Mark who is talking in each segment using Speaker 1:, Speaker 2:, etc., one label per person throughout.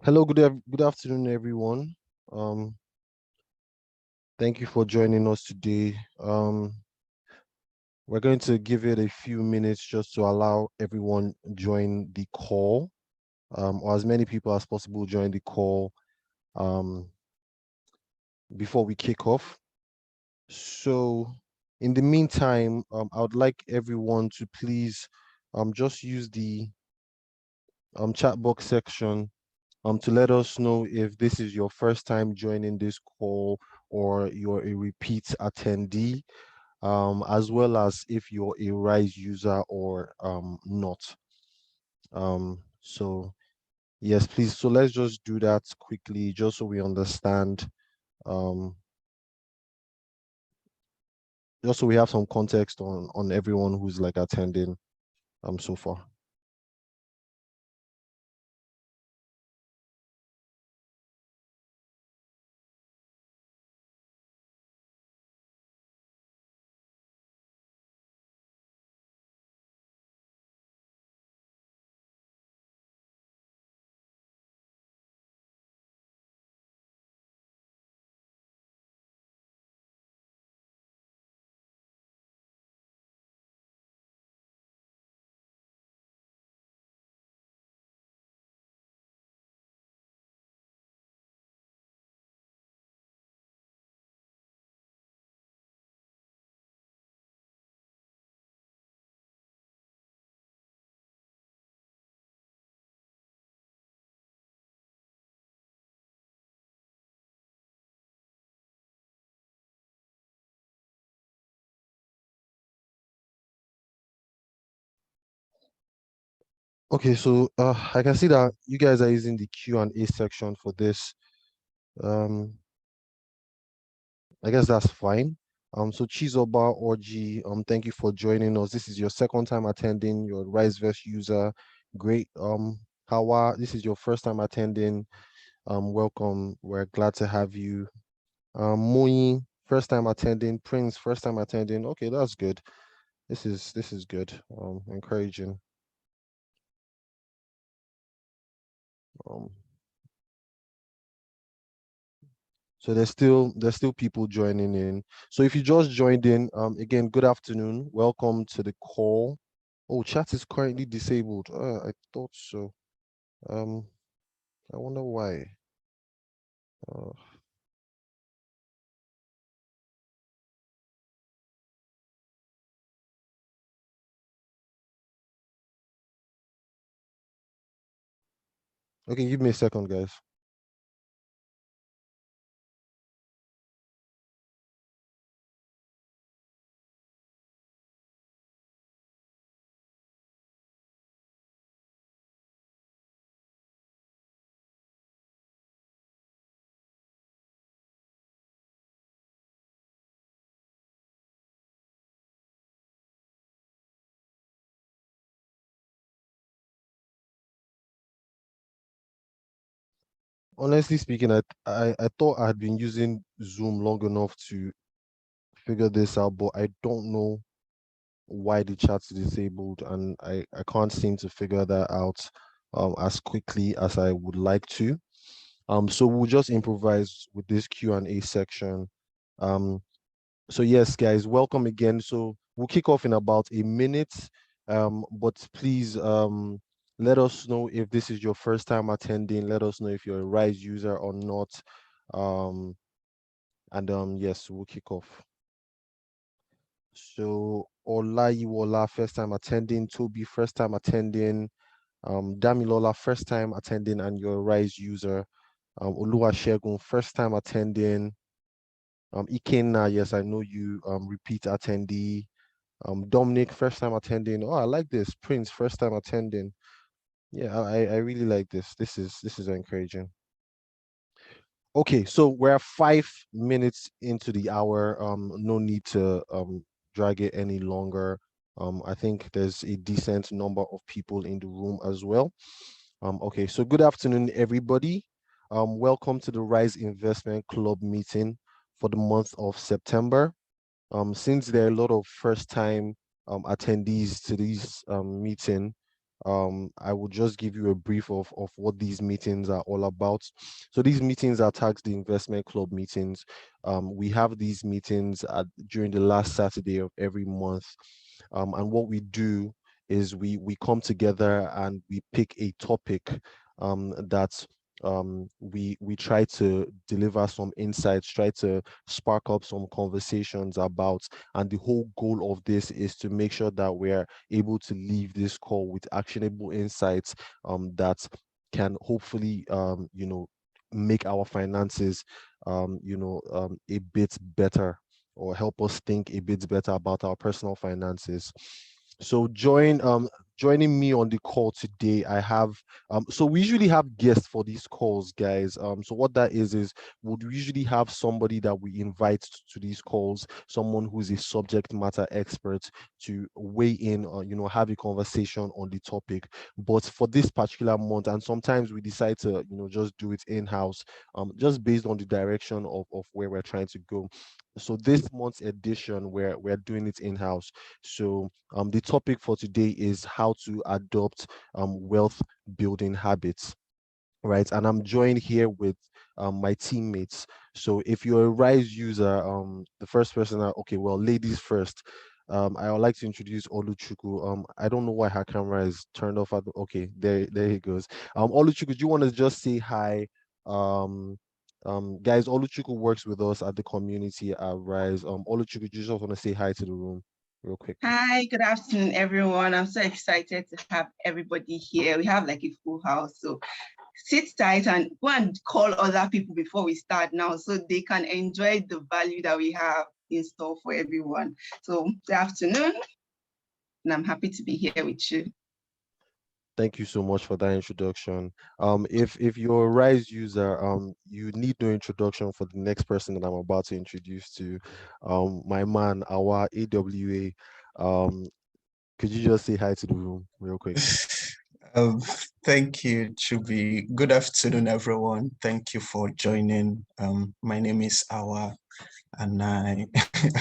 Speaker 1: Hello, good afternoon, everyone. Um, thank you for joining us today. We're going to give it a few minutes just to allow everyone join the call, or as many people as possible join the call um, before we kick off. So, in the meantime, I would like everyone to please just use the chat box section to let us know if this is your first time joining this call or you're a repeat attendee, as well as if you're a Rise user or not. So yes, please. So let's just do that quickly, just so we understand, um, just so we have some context on everyone who's like attending so far. Okay, so I can see that you guys are using the Q&A section for this. Um, I guess that's fine. So Chizoba Orji, thank you for joining us. This is your second time attending. Your RiseVerse user. Great. Hawa, this is your first time attending. Welcome. We're glad to have you. Moyi, first time attending. Prince, first time attending. Okay, that's good. This is good. Encouraging. Um, so there's still people joining in. So if you just joined in, again, good afternoon. Welcome to the call. Oh, chat is currently disabled. I thought so. Um, I wonder why. Uh, okay, give me a second, guys. Honestly speaking, I thought I had been using Zoom long enough to figure this out, but I don't know why the chat's disabled, and I can't seem to figure that out as quickly as I would like to. So we'll just improvise with this Q&A section. Um, So yes, guys, welcome again. So we'll kick off in about a minute. But please let us know if this is your first time attending. Let us know if you're a Rise user or not. Um, and yes, we'll kick off. So Olayiwola, first time attending. Toby, first time attending. Damilola, first time attending, and you're a Rise user. Oluwasegun, first time attending. Ikenna, yes, I know you. Repeat attendee. Dominic, first time attending. Oh, I like this. Prince, first time attending. Yeah, I really like this. This is encouraging. Okay, so we're 5 minutes into the hour. No need to drag it any longer. I think there's a decent number of people in the room as well. Okay, so good afternoon, everybody. Welcome to the Rise Investment Club meeting for the month of September. Since there are a lot of first time attendees to this meeting, I will just give you a brief of what these meetings are all about. So these meetings are tagged the Investment Club meetings. We have these meetings during the last Saturday of every month. And what we do is we come together and we pick a topic that we try to deliver some insights, try to spark up some conversations about. And the whole goal of this is to make sure that we're able to leave this call with actionable insights that can hopefully make our finances a bit better, or help us think a bit better about our personal finances. So joining me on the call today, I have so we usually have guests for these calls, guys. So what that is would usually have somebody that we invite to these calls, someone who's a subject matter expert to weigh in or have a conversation on the topic. But for this particular month, and sometimes we decide to just do it in-house, just based on the direction of where we're trying to go. So this month's edition, we're doing it in-house. So the topic for today is how to adopt wealth building habits, right? And I'm joined here with my teammates. So if you're a Rise user, the first person, okay, well, ladies first. I would like to introduce Oluchuku. I don't know why her camera is turned off. Okay, there he goes. Oluchuku, do you want to just say hi? Um, guys, Oluchuku works with us at the community at Rise. Oluchuku, do you just want to say hi to the room real quick?
Speaker 2: Hi, good afternoon, everyone. I'm so excited to have everybody here. We have like a full house, so sit tight and go and call other people before we start now so they can enjoy the value that we have in store for everyone. So good afternoon, and I'm happy to be here with you.
Speaker 1: Thank you so much for that introduction. If you're a Rise user, you need no introduction for the next person that I'm about to introduce to, my man, our AWA. Could you just say hi to the room real quick?
Speaker 3: Um, Thank you, Chubi. Good afternoon, everyone. Thank you for joining. My name is Awa, and I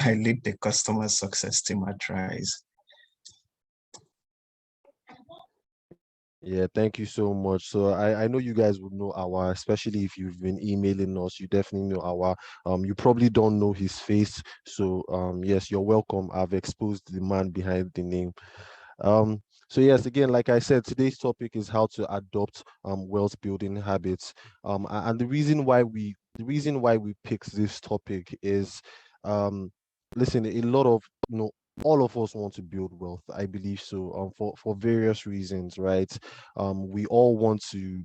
Speaker 3: I lead the customer success team at Rise.
Speaker 1: Yeah, thank you so much. So I know you guys would know our, especially if you've been emailing us, you definitely know our. You probably don't know his face. So yes, you're welcome. I've exposed the man behind the name. So yes, again, like I said, today's topic is how to adopt wealth building habits. And the reason why we picked this topic is, um, listen, a lot of all of us want to build wealth. I believe so. For various reasons, right? We all want to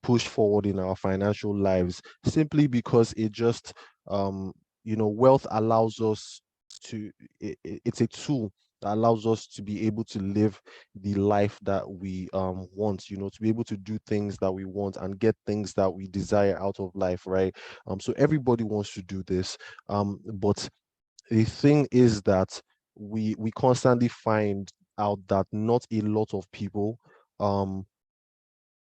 Speaker 1: push forward in our financial lives simply because it just wealth allows us to it's a tool that allows us to be able to live the life that we want, to be able to do things that we want and get things that we desire out of life, right? So everybody wants to do this, but the thing is that we constantly find out that not a lot of people um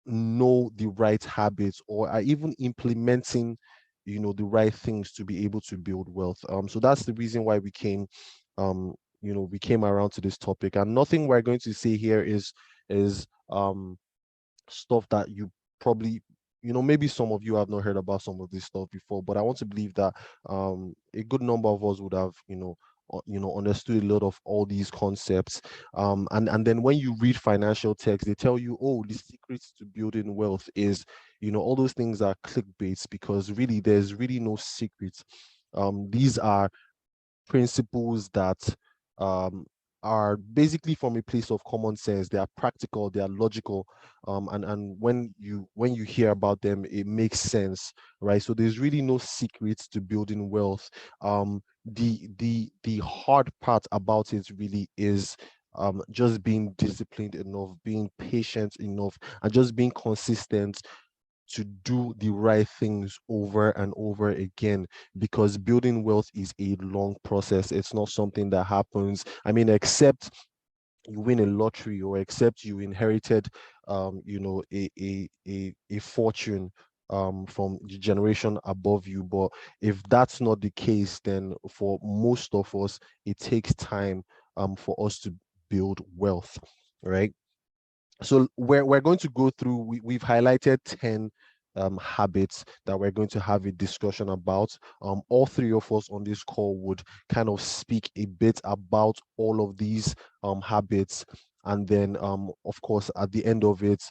Speaker 1: know the right habits or are even implementing the right things to be able to build wealth. So that's the reason why um we came around to this topic, and nothing we're going to say here is stuff that you probably, maybe some of you have not heard about some of this stuff before, but I want to believe that a good number of us would have understood a lot of all these concepts. And then when you read financial text, they tell you, oh, the secrets to building wealth is, all those things are clickbaits, because really there's really no secret. These are principles that um, are basically from a place of common sense. They are practical, they are logical, and when you hear about them, it makes sense, right? So there's really no secrets to building wealth. The hard part about it really is just being disciplined enough, being patient enough, and just being consistent to do the right things over and over again, because building wealth is a long process. It's not something that happens, I mean, except you win a lottery, or except you inherited a fortune from the generation above you. But if that's not the case, then for most of us, it takes time for us to build wealth, right? So we're going to go through, we've highlighted 10 habits that we're going to have a discussion about. All three of us on this call would kind of speak a bit about all of these habits, and then of course at the end of it,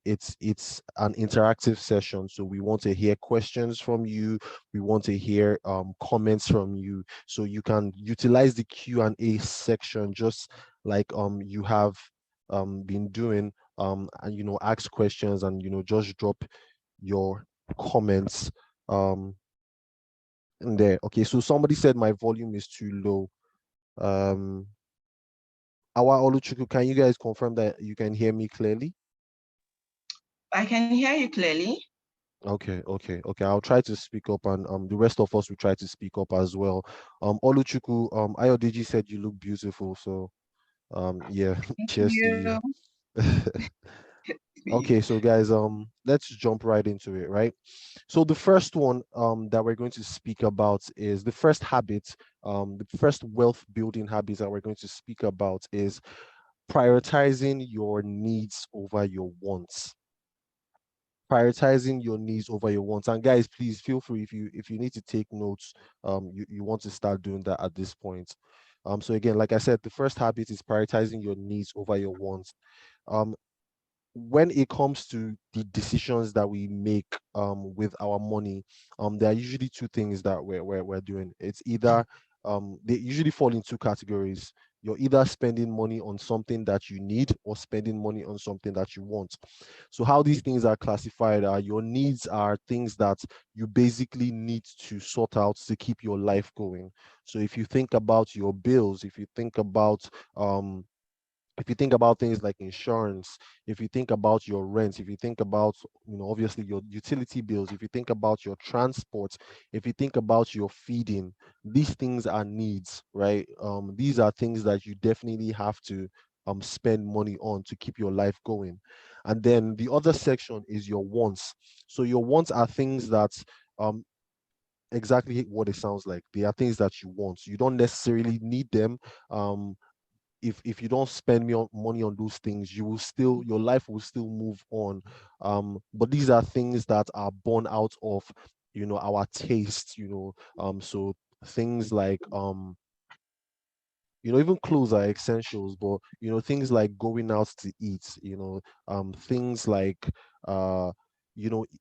Speaker 1: it's an interactive session, so we want to hear questions from you, we want to hear comments from you, so you can utilize the Q&A section just like you have been doing, and ask questions, and just drop your comments in there. Okay, so somebody said my volume is too low. Awa Oluchuku, can you guys confirm that you can hear me clearly?
Speaker 2: I can hear you clearly.
Speaker 1: Okay. I'll try to speak up, and the rest of us will try to speak up as well. Oluchuku, Ayodiji said you look beautiful, so yeah,
Speaker 2: Thank
Speaker 1: cheers to you.
Speaker 2: you.
Speaker 1: Okay, so guys, let's jump right into it, right? So the first one that we're going to speak about is the first habit, the first wealth building habit that we're going to speak about is prioritizing your needs over your wants. Prioritizing your needs over your wants. And guys, please feel free, if you need to take notes, you want to start doing that at this point. So again, like I said, the first habit is prioritizing your needs over your wants. Um, when it comes to the decisions that we make with our money, there are usually two things that we're doing. It's either they usually fall in two categories. You're either spending money on something that you need or spending money on something that you want. So how these things are classified are: your needs are things that you basically need to sort out to keep your life going. So if you think about your bills, if you think about things like insurance, if you think about your rent, if you think about, obviously your utility bills, if you think about your transport, if you think about your feeding, these things are needs, right? These are things that you definitely have to spend money on to keep your life going. And then the other section is your wants. So your wants are things that um exactly what it sounds like. They are things that you want. You don't necessarily need them. If you don't spend money on those things, your life will still move on. But these are things that are born out of our taste. So things like even clothes are essentials, but things like going out to eat, things like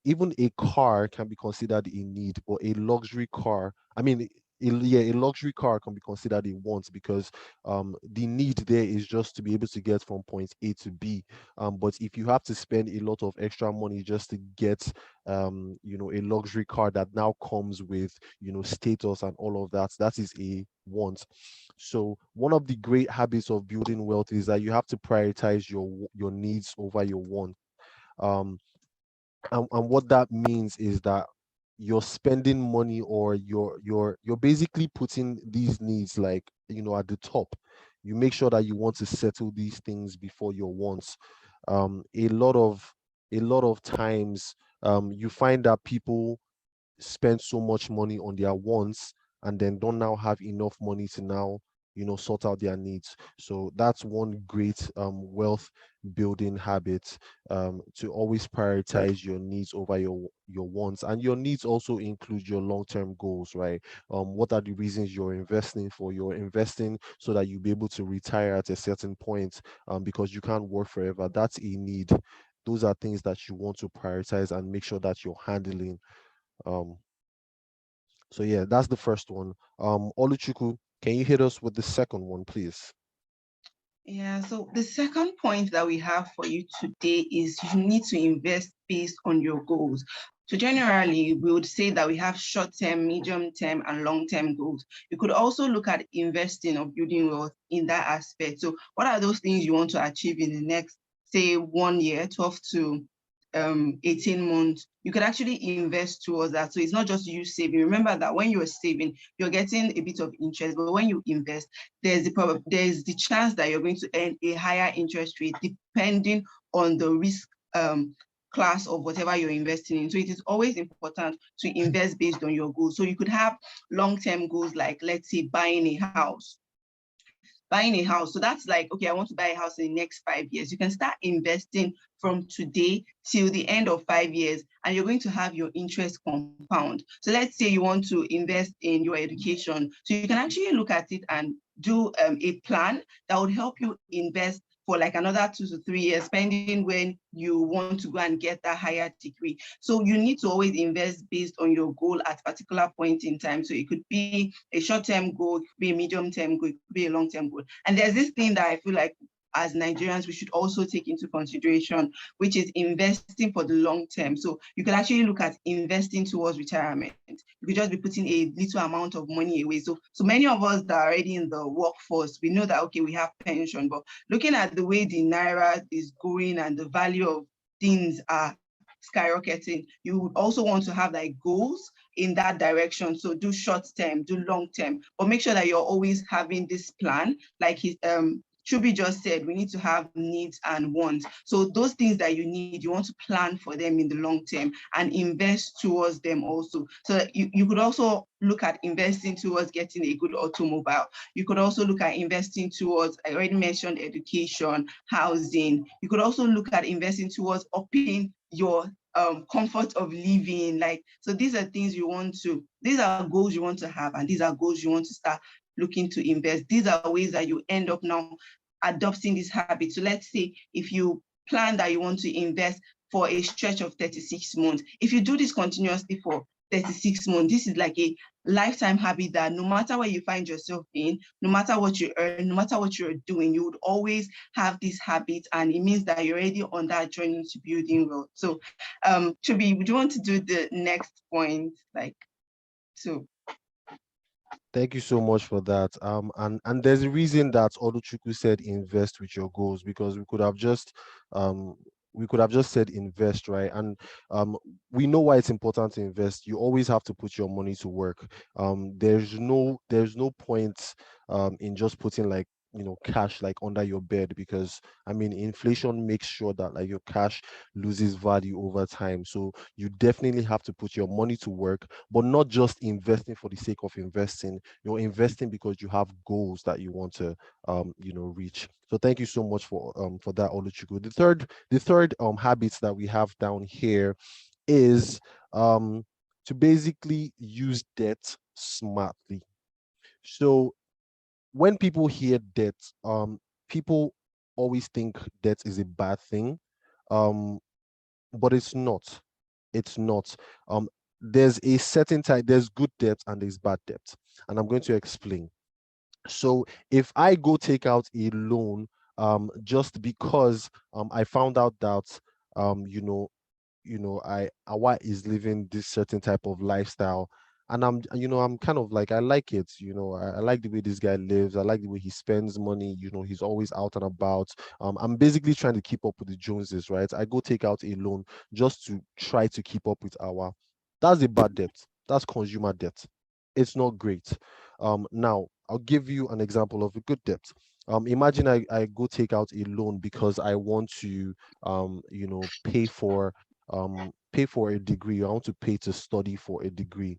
Speaker 1: even a car can be considered a need, but a luxury car, I mean, a luxury car can be considered a want, because the need there is just to be able to get from point A to B. But if you have to spend a lot of extra money just to get a luxury car that now comes with status and all of that, that is a want. So one of the great habits of building wealth is that you have to prioritize your needs over your wants. Um, and what that means is that you're spending money, or you're basically putting these needs, like, at the top. You make sure that you want to settle these things before your wants. A lot of times, you find that people spend so much money on their wants, and then don't now have enough money to now sort out their needs. So that's one great wealth building habit, to always prioritize your needs over your wants. And your needs also include your long-term goals, right? What are the reasons you're investing for? You're investing so that you'll be able to retire at a certain point, because you can't work forever. That's a need. Those are things that you want to prioritize and make sure that you're handling. um so yeah, that's the first one. Oluchuku, can you hit us with the second one, please?
Speaker 2: Yeah, so the second point that we have for you today is you need to invest based on your goals. So generally, we would say that we have short-term, medium-term, and long-term goals. You could also look at investing or building wealth in that aspect. So what are those things you want to achieve in the next, say, 1 year, 12 to 18 months? You could actually invest towards that. So it's not just you saving. Remember that when you're saving, you're getting a bit of interest, but when you invest, there's the chance that you're going to earn a higher interest rate depending on the risk class of whatever you're investing in. So it is always important to invest based on your goals. So you could have long-term goals like, let's say, buying a house. buying a house. So that's like, okay, I want to buy a house in the next 5 years. You can start investing from today till the end of 5 years, and you're going to have your interest compound. So let's say you want to invest in your education. So you can actually look at it and do a plan that would help you invest for like another 2 to 3 years, depending when you want to go and get that higher degree. So you need to always invest based on your goal at a particular point in time. So it could be a short-term goal, it could be a medium-term goal, it could be a long-term goal. And there's this thing that I feel like as Nigerians, we should also take into consideration, which is investing for the long term. So you could actually look at investing towards retirement. You could just be putting a little amount of money away. So many of us that are already in the workforce, we know that, okay, we have pension, but looking at the way the Naira is going and the value of things are skyrocketing, you would also want to have like goals in that direction. So do short term, do long term, but make sure that you're always having this plan. Like Chubi just said, we need to have needs and wants. So those things that you need, you want to plan for them in the long term and invest towards them also. So you could also look at investing towards getting a good automobile. You could also look at investing towards, I already mentioned, education, housing. You could also look at investing towards upping your comfort of living. Like, so these are things you want to, these are goals you want to have, and these are goals you want to start looking to invest. These are ways that you end up now adopting this habit. So let's say if you plan that you want to invest for a stretch of 36 months, if you do this continuously for 36 months, this is like a lifetime habit that no matter where you find yourself in, no matter what you earn, no matter what you're doing, you would always have this habit, and it means that you're already on that journey to building wealth. So Chubi, would you want to do the next point?
Speaker 1: Thank you so much for that. And there's a reason that Oluchukwu said invest with your goals, because um we could have just said invest, right? And we know why it's important to invest. You always have to put your money to work. There's no point in just putting like cash like under your bed, because I mean inflation makes sure that like your cash loses value over time. So you definitely have to put your money to work, but not just investing for the sake of investing. You're investing because you have goals that you want to reach. So thank you so much for that, Oluchukwu. The third habits that we have down here is to basically use debt smartly. So when people hear debt, people always think debt is a bad thing, um, but it's not. It's not. Um, there's a certain type. There's good debt and there's bad debt, and I'm going to explain. So if I go take out a loan, just because I found out that um, you know, Awa is living this certain type of lifestyle, and I'm kind of like, I like it. I like the way this guy lives. I like the way he spends money. He's always out and about. I'm basically trying to keep up with the Joneses, right? I go take out a loan just to try to keep up with Awa. That's a bad debt. That's consumer debt. It's not great. Now I'll give you an example of a good debt. Imagine I go take out a loan because I want to pay for a degree. I want to pay to study for a degree.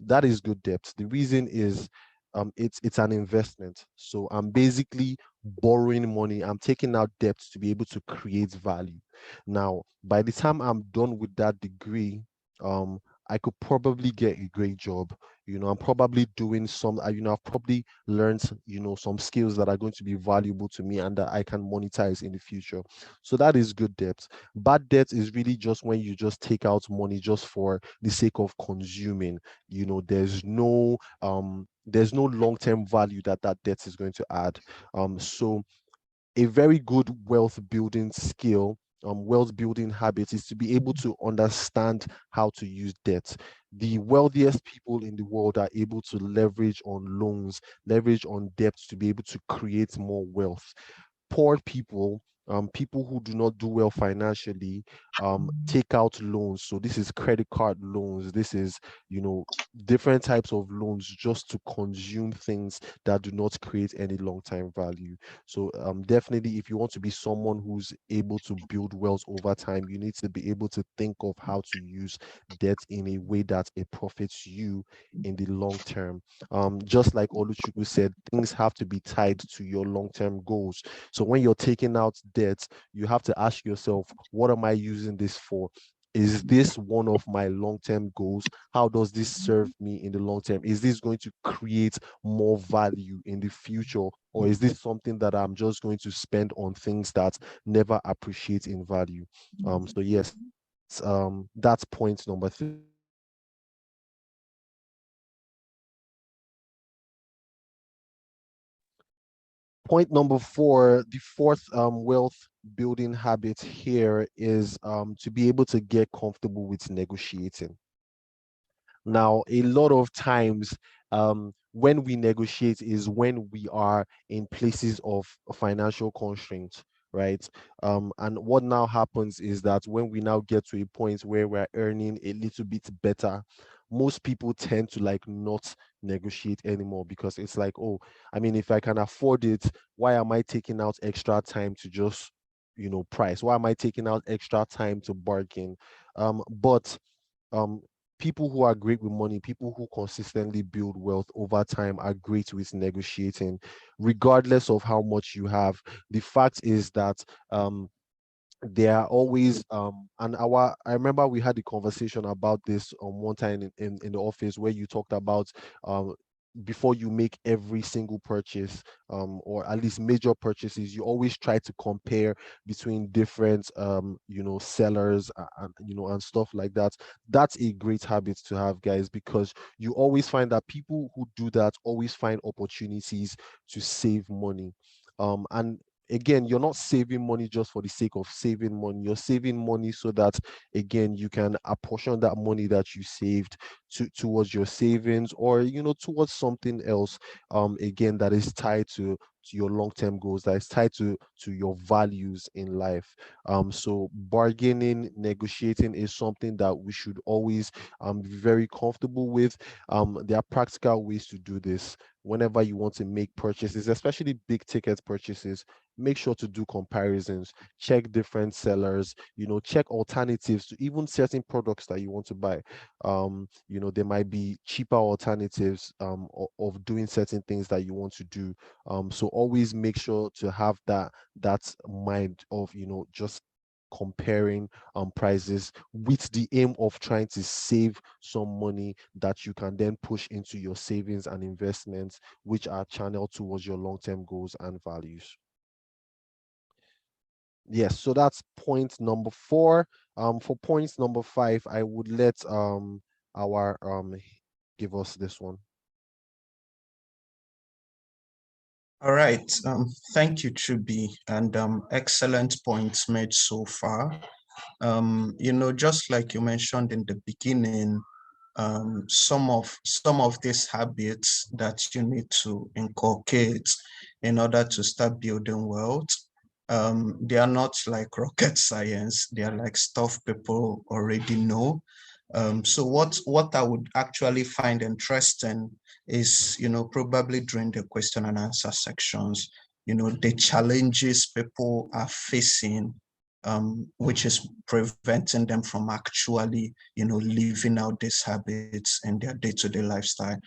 Speaker 1: That is good debt. The reason is it's an investment. So I'm basically borrowing money. I'm taking out debt to be able to create value. Now, by the time I'm done with that degree, um, I could probably get a great job. I'm probably doing I've probably learned, some skills that are going to be valuable to me and that I can monetize in the future. So that is good debt. Bad debt is really just when you just take out money just for the sake of consuming. There's no long-term value that debt is going to add. So a very good wealth building skill, wealth building habit, is to be able to understand how to use debt. The wealthiest people in the world are able to leverage on loans, leverage on debt to be able to create more wealth. Poor people People who do not do well financially take out loans. So this is credit card loans. This is, different types of loans just to consume things that do not create any long-term value. So definitely, if you want to be someone who's able to build wealth over time, you need to be able to think of how to use debt in a way that it profits you in the long term. Just like Oluchukwu said, things have to be tied to your long-term goals. So when you're taking out debt, you have to ask yourself, what am I using this for? Is this one of my long-term goals? How does this serve me in the long term? Is this going to create more value in the future? Or is this something that I'm just going to spend on things that never appreciate in value? So yes, that's point number 3. Point number 4, the fourth wealth building habit here is to be able to get comfortable with negotiating. Now, a lot of times, when we negotiate is when we are in places of financial constraints, right? And what now happens is that when we now get to a point where we're earning a little bit better, most people tend to like not negotiate anymore, because it's like, oh, I mean, if I can afford it, why am I taking out extra time to just, price? Why am I taking out extra time to bargain? But um people who are great with money, people who consistently build wealth over time, are great with negotiating regardless of how much you have. The fact is that they are always and our I remember we had a conversation about this one time in the office, where you talked about before you make every single purchase, or at least major purchases, you always try to compare between different sellers, and stuff like that. That's a great habit to have, guys, because you always find that people who do that always find opportunities to save money. And again, you're not saving money just for the sake of saving money. You're saving money so that, again, you can apportion that money that you saved towards your savings, or towards something else, again, that is tied to your long-term goals, that is tied to your values in life. So bargaining, negotiating is something that we should always be very comfortable with. There are practical ways to do this. Whenever you want to make purchases, especially big ticket purchases, make sure to do comparisons, check different sellers, check alternatives to even certain products that you want to buy. There might be cheaper alternatives of doing certain things that you want to do. So always make sure to have that mind of just comparing prices, with the aim of trying to save some money that you can then push into your savings and investments, which are channeled towards your long-term goals and values. Yes, so that's point number 4. For point number 5, I would let our give us this one.
Speaker 3: All right. Thank you, Chubi, and excellent points made so far. Just like you mentioned in the beginning, some of these habits that you need to inculcate in order to start building wealth, they are not like rocket science. They are like stuff people already know. So what I would actually find interesting is, probably during the question and answer sections, the challenges people are facing, which is preventing them from actually, living out these habits in their day-to-day lifestyle.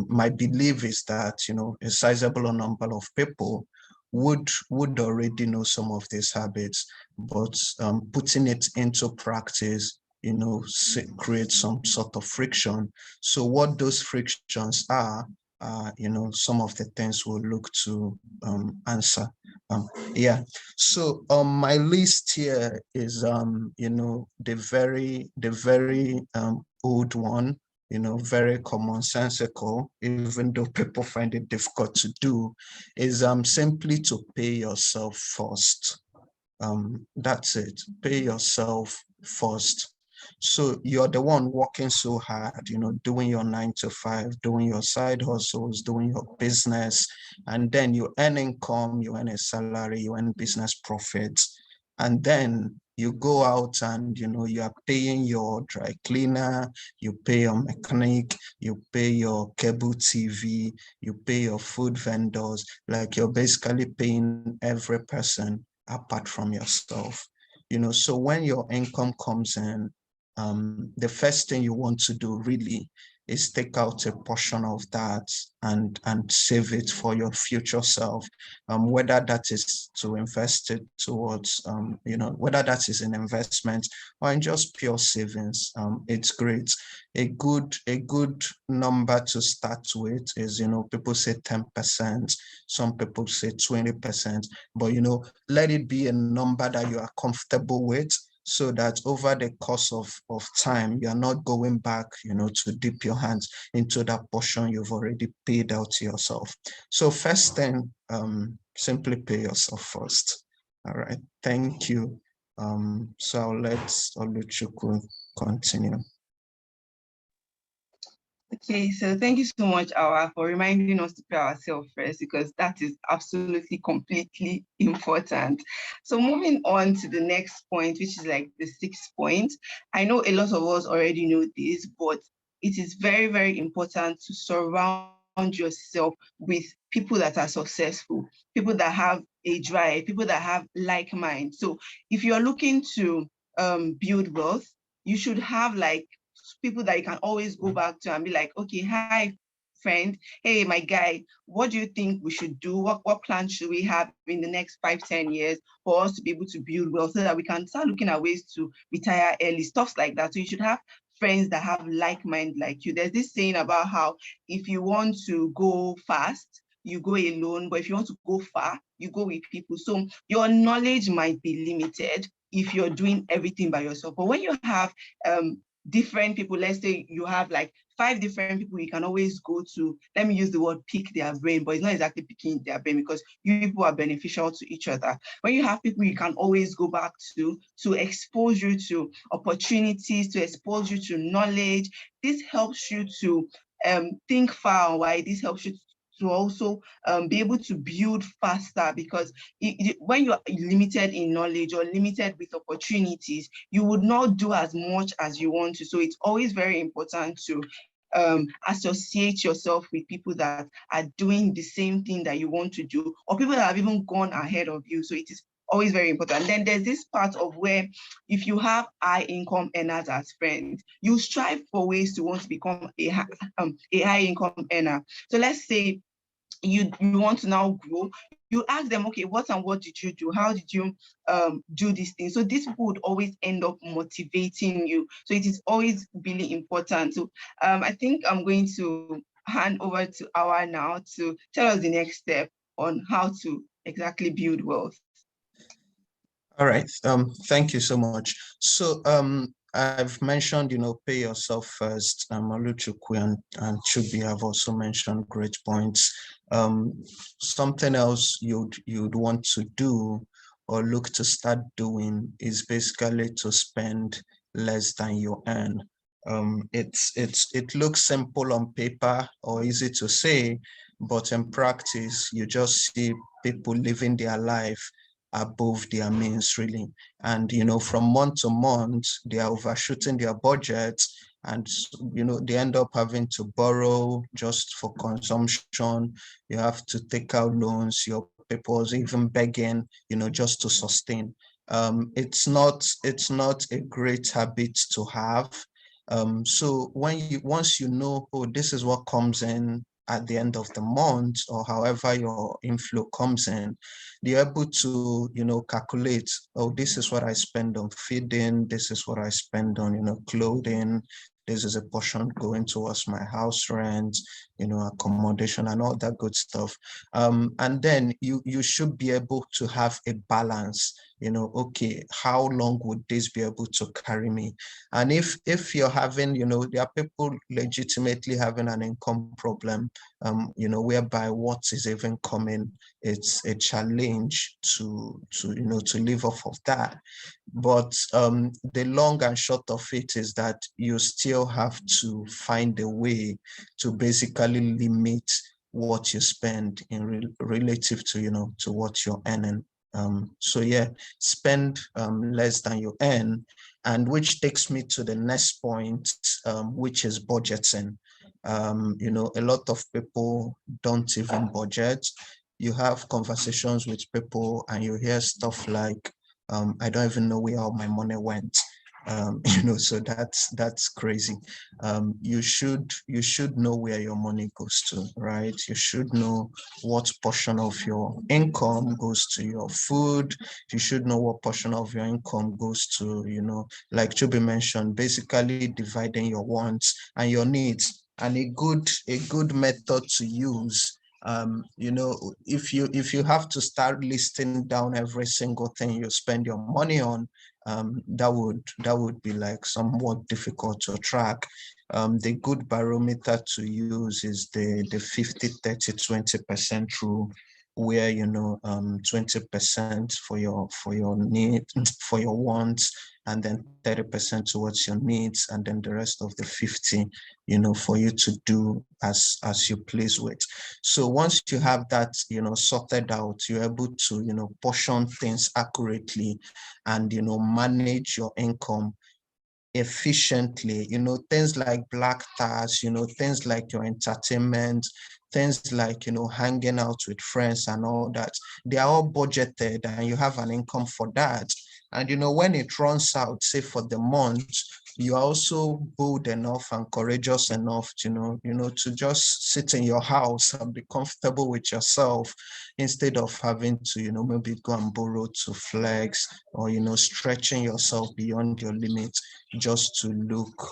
Speaker 3: My belief is that, a sizable number of people would already know some of these habits, but putting it into practice, create some sort of friction. So what those frictions are, some of the things we'll look to answer. Yeah. So my list here is the very old one, very commonsensical, even though people find it difficult to do, is simply to pay yourself first. That's it. Pay yourself first. So you're the one working so hard, you know, doing your 9 to 5, doing your side hustles, doing your business, and then you earn income, you earn a salary, you earn business profits, and then you go out and, you know, you are paying your dry cleaner, you pay your mechanic, you pay your cable TV, you pay your food vendors, like you're basically paying every person apart from yourself. You know, so when your income comes in, the first thing you want to do really is take out a portion of that and save it for your future self, whether that is to invest it towards, you know, whether that is an investment or in just pure savings. It's great. A good number to start with is, you know, people say 10%, some people say 20%, but, you know, let it be a number that you are comfortable with, so that over the course of time, you're not going back, you know, to dip your hands into that portion you've already paid out to yourself. So first thing, simply pay yourself first. All right, thank you. So I'll let Oluchukwu continue.
Speaker 2: Okay, so thank you so much, Awa, for reminding us to pay ourselves first, because that is absolutely completely important. So moving on to the next point, which is like the 6th point. I know a lot of us already know this, but it is very, very important to surround yourself with people that are successful, people that have a drive, people that have like mind. So if you're looking to build wealth, you should have like people that you can always go back to and be like, okay, hi, friend. Hey, my guy, what do you think we should do? What plans should we have in the next 5-10 years for us to be able to build wealth so that we can start looking at ways to retire early, stuff like that. So you should have friends that have like mind like you. There's this saying about how if you want to go fast, you go alone, but if you want to go far, you go with people. So your knowledge might be limited if you're doing everything by yourself. But when you have different people, let's say you have like 5 different people you can always go to, let me use the word pick their brain, but it's not exactly picking their brain because you people are beneficial to each other. When you have people you can always go back to expose you to opportunities, to expose you to knowledge, this helps you to think far and wide. This helps you to also be able to build faster, because when you're limited in knowledge or limited with opportunities, you would not do as much as you want to. So it's always very important to associate yourself with people that are doing the same thing that you want to do, or people that have even gone ahead of you. So it is always very important. Then there's this part of where if you have high income earners as friends, you strive for ways to want to become a high income earner. So let's say you want to now grow, you ask them, okay, what and what did you do? How did you do this thing? So this would always end up motivating you. So it is always really important. So I think I'm going to hand over to Awa now to tell us the next step on how to exactly build wealth.
Speaker 3: All right. Thank you so much. So I've mentioned, you know, pay yourself first. Oluchukwu and Chubi have also mentioned great points. Something else you'd want to do or look to start doing is basically to spend less than you earn. It looks simple on paper or easy to say, but in practice, you just see people living their life above their means, really. And, you know, from month to month, they are overshooting their budgets, and, you know, they end up having to borrow just for consumption. You have to take out loans, your people's even begging, you know, just to sustain. It's not a great habit to have. So once you know, oh, this is what comes in at the end of the month, or however your inflow comes in, you're able to, you know, calculate, oh, this is what I spend on feeding, this is what I spend on, you know, clothing, this is a portion going towards my house rent, you know, accommodation and all that good stuff. And then you should be able to have a balance okay, how long would this be able to carry me? And if you're having, there are people legitimately having an income problem, whereby what is even coming, it's a challenge to live off of that. But the long and short of it is that you still have to find a way to basically limit what you spend in relative to, to what you're earning. So yeah, spend less than you earn, and which takes me to the next point, which is budgeting. A lot of people don't even budget. You have conversations with people and you hear stuff like, I don't even know where all my money went. So that's crazy. You should know where your money goes to, right? You should know what portion of your income goes to your food. You should know what portion of your income goes to, like Chubi mentioned, basically dividing your wants and your needs. And a good method to use, if you have to start listing down every single thing you spend your money on, that would be like somewhat difficult to track. The good barometer to use is the 50, 30, 20% rule, where 20% for your need, for your wants, and then 30% towards your needs, and then the rest of the 50, for you to do as you please with. So once you have that, sorted out, you're able to, portion things accurately and, manage your income efficiently, things like black tax, things like your entertainment, things like, hanging out with friends and all that. They are all budgeted and you have an income for that. And, when it runs out, say for the month, you are also bold enough and courageous enough to, to just sit in your house and be comfortable with yourself instead of having to, maybe go and borrow to flex, or, stretching yourself beyond your limits just to look,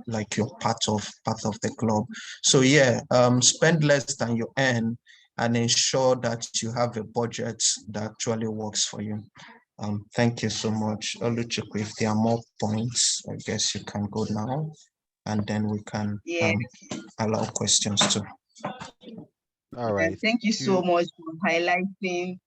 Speaker 3: like you're part of the club. So yeah, spend less than you earn and ensure that you have a budget that actually works for you. Thank you so much. Oluchukwu, if there are more points, I guess you can go now, and then we can allow questions too.
Speaker 1: All right.
Speaker 2: Thank you so much for highlighting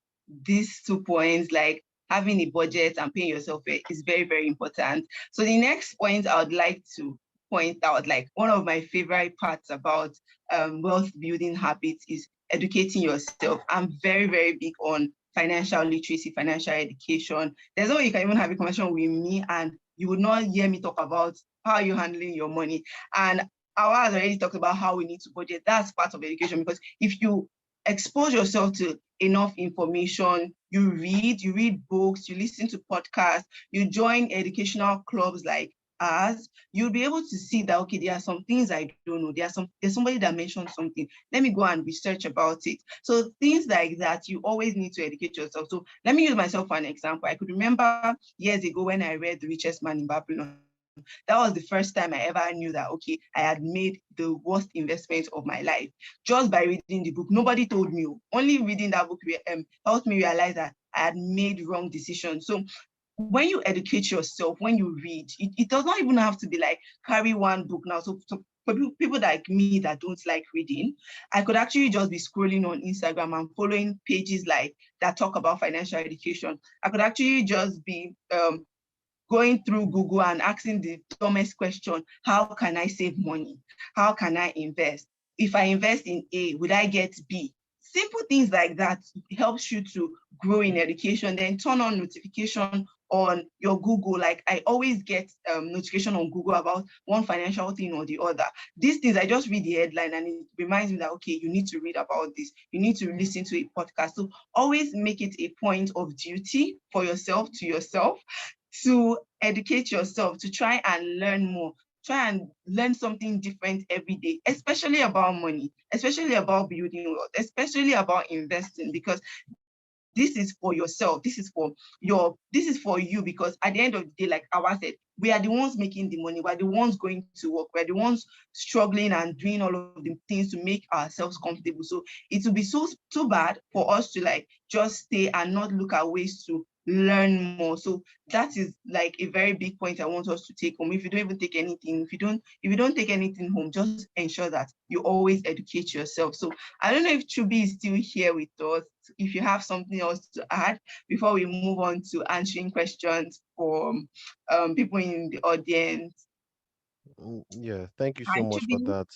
Speaker 2: these 2 points, like having a budget and paying yourself is very, very important. So the next point I would like to point out, like one of my favorite parts about wealth building habits is educating yourself. I'm very, very big on financial literacy, financial education. There's no way you can even have a conversation with me and you would not hear me talk about how you're handling your money. And Awa has already talked about how we need to budget. That's part of education, because if you expose yourself to enough information, you read books, you listen to podcasts, you join educational clubs like us, you'll be able to see that, okay, there are some things I don't know. There's somebody that mentioned something. Let me go and research about it. So things like that, you always need to educate yourself. So let me use myself for an example. I could remember years ago when I read The Richest Man in Babylon. That was the first time I ever knew that, okay, I had made the worst investment of my life just by reading the book. Nobody told me. Only reading that book helped me realize that I had made wrong decisions. So when you educate yourself, when you read, it does not even have to be like carry one book now. So for people like me that don't like reading, I could actually just be scrolling on Instagram and following pages like that talk about financial education. I could actually just be going through Google and asking the dumbest question: how can I save money? How can I invest? If I invest in A, would I get B? Simple things like that helps you to grow in education. Then turn on notification on your Google. Like I always get notification on Google about one financial thing or the other. These things, I just read the headline and it reminds me that, okay, you need to read about this. You need to listen to a podcast. So always make it a point of duty for yourself, to educate yourself, to try and learn more, try and learn something different every day, especially about money, especially about building wealth, especially about investing, because this is for yourself. This is for you, because at the end of the day, like Awa said, we are the ones making the money. We're the ones going to work. We're the ones struggling and doing all of the things to make ourselves comfortable. So it would be too bad for us to like just stay and not look at ways to learn more. So that is like a very big point I want us to take home. If you don't even take anything, if you don't take anything home, just ensure that you always educate yourself. So I don't know if Chubi is still here with us, if you have something else to add before we move on to answering questions from people in the audience.
Speaker 1: Yeah, thank you so
Speaker 2: Hi,
Speaker 1: much for
Speaker 2: Chubi.
Speaker 1: that.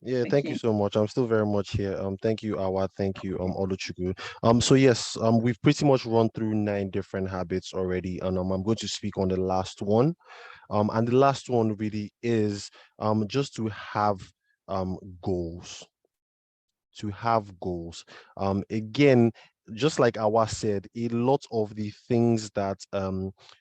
Speaker 1: Yeah, thank you
Speaker 2: Okay.
Speaker 1: so much. I'm still very much here. Thank you, Awa. Thank you, Oluchukwu. So yes, we've pretty much run through 9 different habits already, and I'm going to speak on the last one. And the last one really is just to have goals. To have goals. Again, just like Awa said, a lot of the things that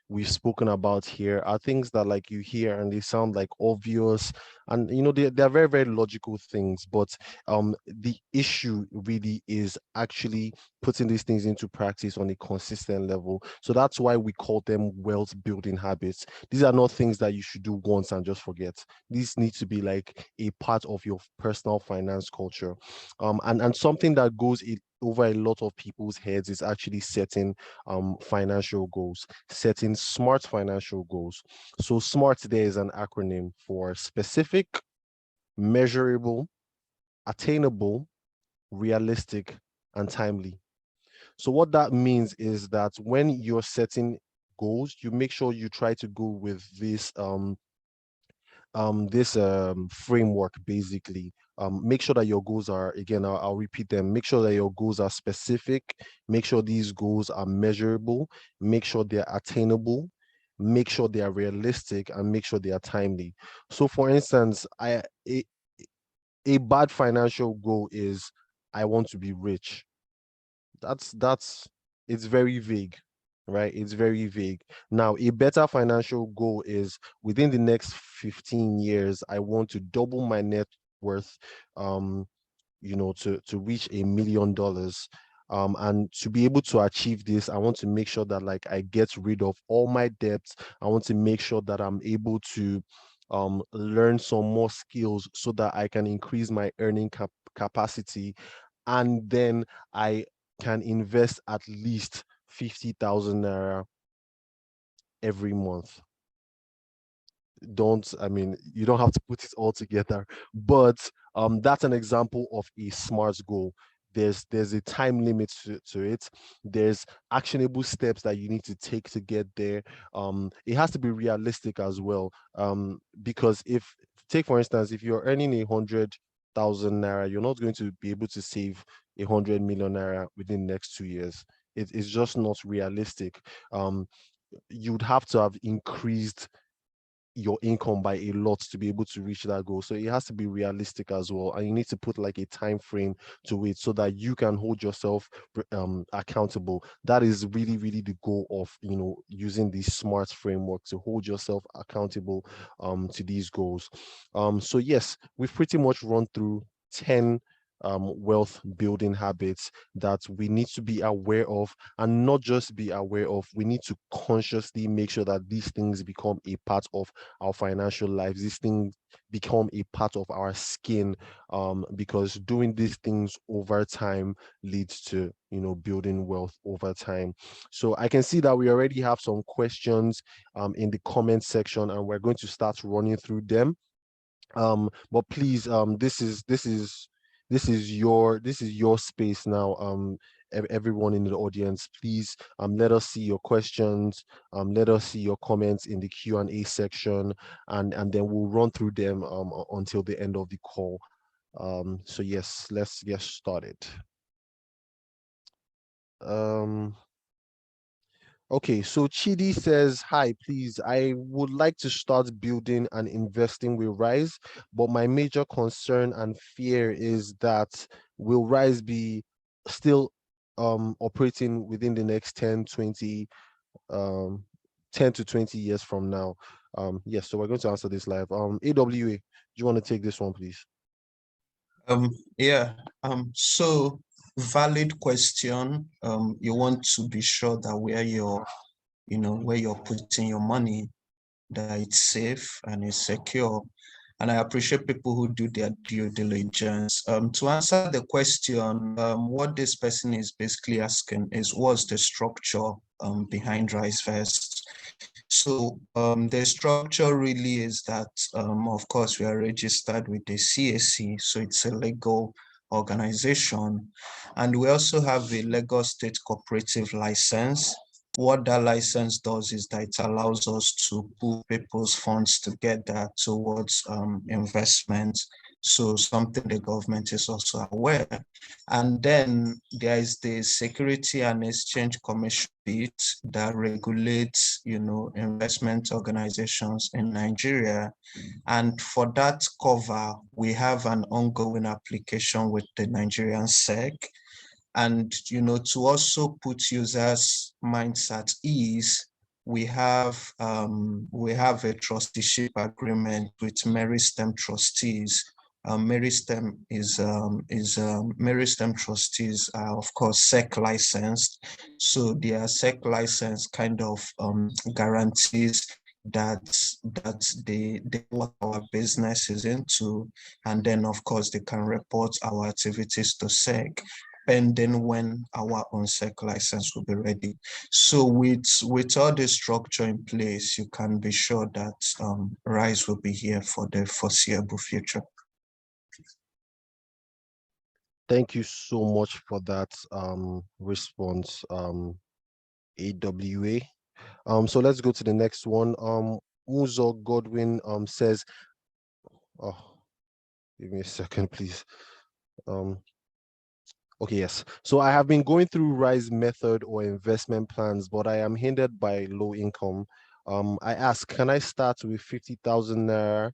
Speaker 1: we've spoken about here are things that like you hear and they sound like obvious, and you know they're very, very logical things, but the issue really is actually putting these things into practice on a consistent level. So that's why we call them wealth building habits. These are not things that you should do once and just forget. These need to be like a part of your personal finance culture. And something that goes over a lot of people's heads is actually setting financial goals, setting smart financial goals. So SMART there is an acronym for specific, measurable, attainable, realistic, and timely. So what that means is that when you're setting goals, you make sure you try to go with this framework basically. Make sure that your goals are, again, I'll repeat them, make sure that your goals are specific, make sure these goals are measurable, make sure they're attainable, make sure they are realistic, and make sure they are timely. So for instance, a bad financial goal is I want to be rich. That's it's very vague, right? It's very vague. Now a better financial goal is within the next 15 years I want to double my net worth, um to reach $1 million. And to be able to achieve this, I want to make sure that like I get rid of all my debts. I want to make sure that I'm able to learn some more skills so that I can increase my earning capacity, and then I can invest at least 50,000 naira every month. Don't, I mean, you don't have to put it all together, but that's an example of a smart goal. There's a time limit to it. There's actionable steps that you need to take to get there. It has to be realistic as well, because if, take for instance, if you're earning 100,000 naira, you're not going to be able to save 100 million naira within the next 2 years. It's just not realistic. You'd have to have increased your income by a lot to be able to reach that goal. So it has to be realistic as well, and you need to put like a time frame to it so that you can hold yourself accountable. That is really, really the goal of using the SMART framework, to hold yourself accountable to these goals. So yes, we've pretty much run through 10 wealth building habits that we need to be aware of, and not just be aware of, we need to consciously make sure that these things become a part of our financial lives. These things become a part of our skin, because doing these things over time leads to building wealth over time. So I can see that we already have some questions in the comment section, and we're going to start running through them. But please, this is your space now. Everyone in the audience, please let us see your questions, let us see your comments in the Q&A section, and then we'll run through them until the end of the call. So yes, let's get started. um Okay, so Chidi says, hi, please. I would like to start building and investing with Rise, but my major concern and fear is that will Rise be still operating within the next um 10 to 20 years from now? Yes, so we're going to answer this live. AWA, do you want to take this one, please?
Speaker 3: Yeah, so valid question. You want to be sure that where you're putting your money, that it's safe and it's secure. and I appreciate people who do their due diligence. To answer the question, what this person is basically asking is, what's the structure behind RiseVest? So the structure really is that, of course, we are registered with the CAC, so it's a legal organization. And we also have a Lagos State cooperative license. What that license does is that it allows us to pool people's funds together towards investments. So something the government is also aware. And then there is the Security and Exchange Commission that regulates, investment organizations in Nigeria. And for that cover, we have an ongoing application with the Nigerian SEC. And, to also put users' minds at ease, we have a trusteeship agreement with Meristem trustees. Meristem Meristem trustees are, of course, SEC licensed. So their SEC license kind of guarantees that they what our business is into, and then of course they can report our activities to SEC pending when our own SEC license will be ready. So with all this structure in place, you can be sure that RISE will be here for the foreseeable future.
Speaker 1: Thank you so much for that response, AWA. So let's go to the next one. Uzo Godwin says, oh, give me a second, please. Okay, yes. So I have been going through RISE method or investment plans, but I am hindered by low income. I ask, can I start with 50,000 naira